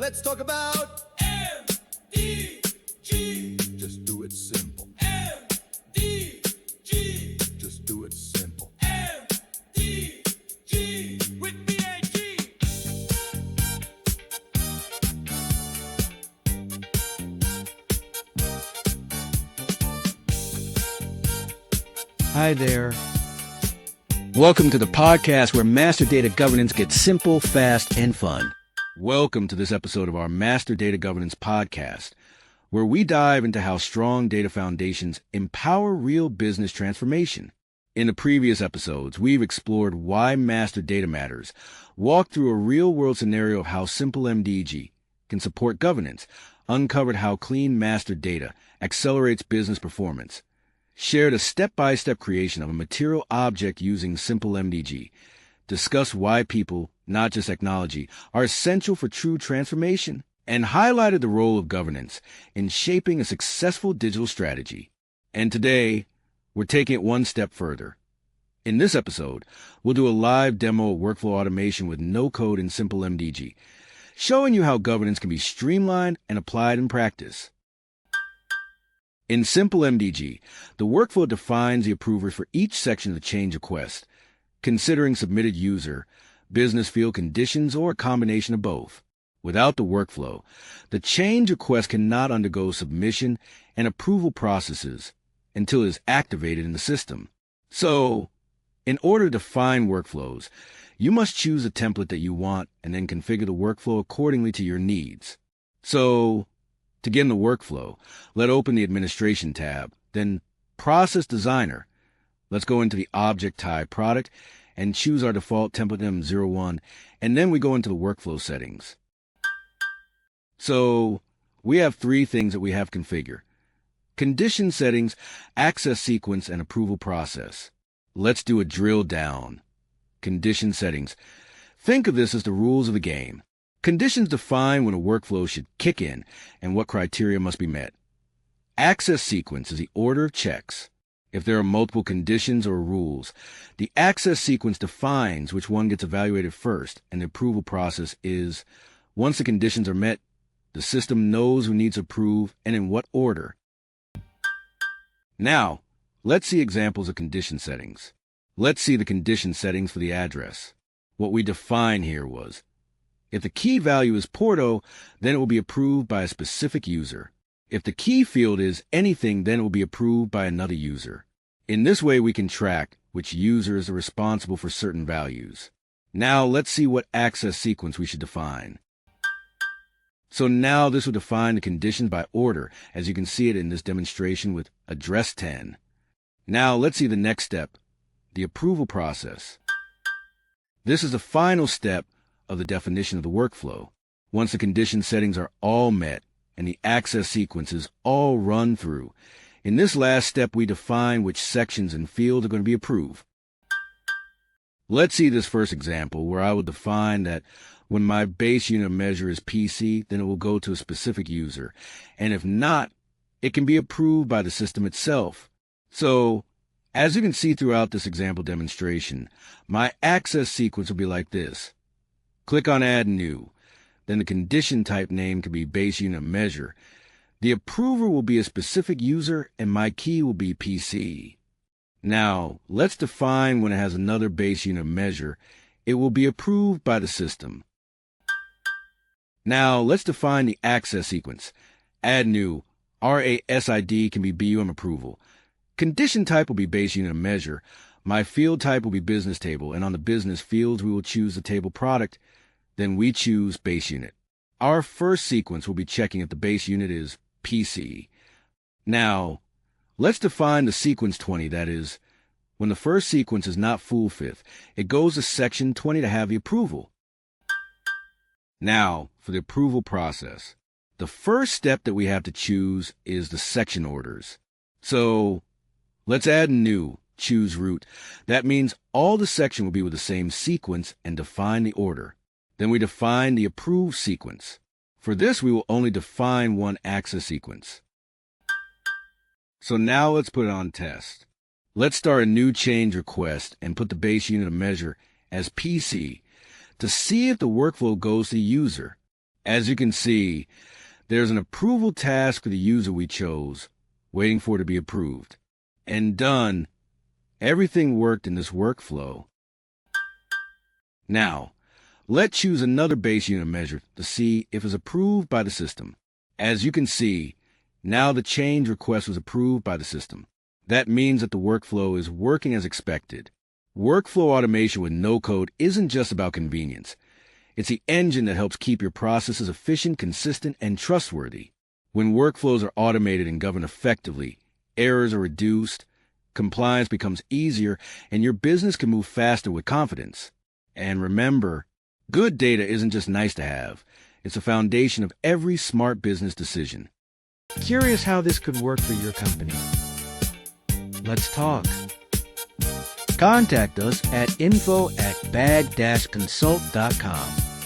Let's talk about MDG. Just do it simple. MDG. Just do it simple. MDG with BAG. Hi there. Welcome to the podcast where master data governance gets simple, fast, and fun. Welcome to this episode of our Master Data Governance podcast, where we dive into how strong data foundations empower real business transformation. In the previous episodes, we've explored why master data matters, walked through a real-world scenario of how SimpleMDG can support governance, uncovered how clean master data accelerates business performance, shared a step-by-step creation of a material object using SimpleMDG, discussed why people, not just technology, are essential for true transformation, and highlighted the role of governance in shaping a successful digital strategy. And today, we're taking it one step further. In this episode, we'll do a live demo of workflow automation with no code in SimpleMDG, showing you how governance can be streamlined and applied in practice. In SimpleMDG, the workflow defines the approvers for each section of the change request, considering submitted user, business field conditions, or a combination of both. Without the workflow, the change request cannot undergo submission and approval processes until it is activated in the system. So, in order to define workflows, you must choose a template that you want and then configure the workflow accordingly to your needs. So, to get in the workflow, let's open the Administration tab, then Process Designer. Let's go into the Object Type Product and choose our default template M01, and then we go into the Workflow settings. So, we have three things that we have configured: Condition settings, access sequence, and approval process. Let's do a drill down. Condition settings. Think of this as the rules of the game. Conditions define when a workflow should kick in and what criteria must be met. Access sequence is the order of checks. If there are multiple conditions or rules, the access sequence defines which one gets evaluated first, and the approval process is, once the conditions are met, the system knows who needs to approve and in what order. Now, let's see examples of condition settings. Let's see the condition settings for the address. What we defined here was, if the key value is Porto, then it will be approved by a specific user. If the key field is anything, then it will be approved by another user. In this way, we can track which users are responsible for certain values. Now, let's see what access sequence we should define. So now this will define the conditions by order, as you can see it in this demonstration with address 10. Now, let's see the next step, the approval process. This is the final step of the definition of the workflow. Once the condition settings are all met and the access sequences all run through, in this last step we define which sections and fields are going to be approved. Let's see this first example where I will define that when my base unit measure is PC, then it will go to a specific user, and if not, it can be approved by the system itself. So, as you can see throughout this example demonstration, my access sequence will be like this. Click on Add New. Then the condition type name can be base unit measure. The approver will be a specific user, and my key will be PC. Now, let's define when it has another base unit measure. It will be approved by the system. Now, let's define the access sequence. Add New. RASID can be BUM approval. Condition type will be base unit measure. My field type will be business table, and on the business fields, we will choose the table product. Then we choose base unit. Our first sequence will be checking if the base unit is PC. Now, let's define the sequence 20, that is, when the first sequence is not full fifth, it goes to section 20 to have the approval. Now, for the approval process, the first step that we have to choose is the section orders. So, let's add new, choose root. That means all the section will be with the same sequence and define the order. Then we define the approved sequence. For this, we will only define one access sequence. So now let's put it on test. Let's start a new change request and put the base unit of measure as PC to see if the workflow goes to user. As you can see, there's an approval task for the user we chose, waiting for it to be approved. And done. Everything worked in this workflow. Now, let's choose another base unit measure to see if it's approved by the system. As you can see, now the change request was approved by the system. That means that the workflow is working as expected. Workflow automation with no code isn't just about convenience. It's the engine that helps keep your processes efficient, consistent, and trustworthy. When workflows are automated and governed effectively, errors are reduced, compliance becomes easier, and your business can move faster with confidence. And remember, good data isn't just nice to have. It's a foundation of every smart business decision. Curious how this could work for your company? Let's talk. Contact us at info@bag-consult.com.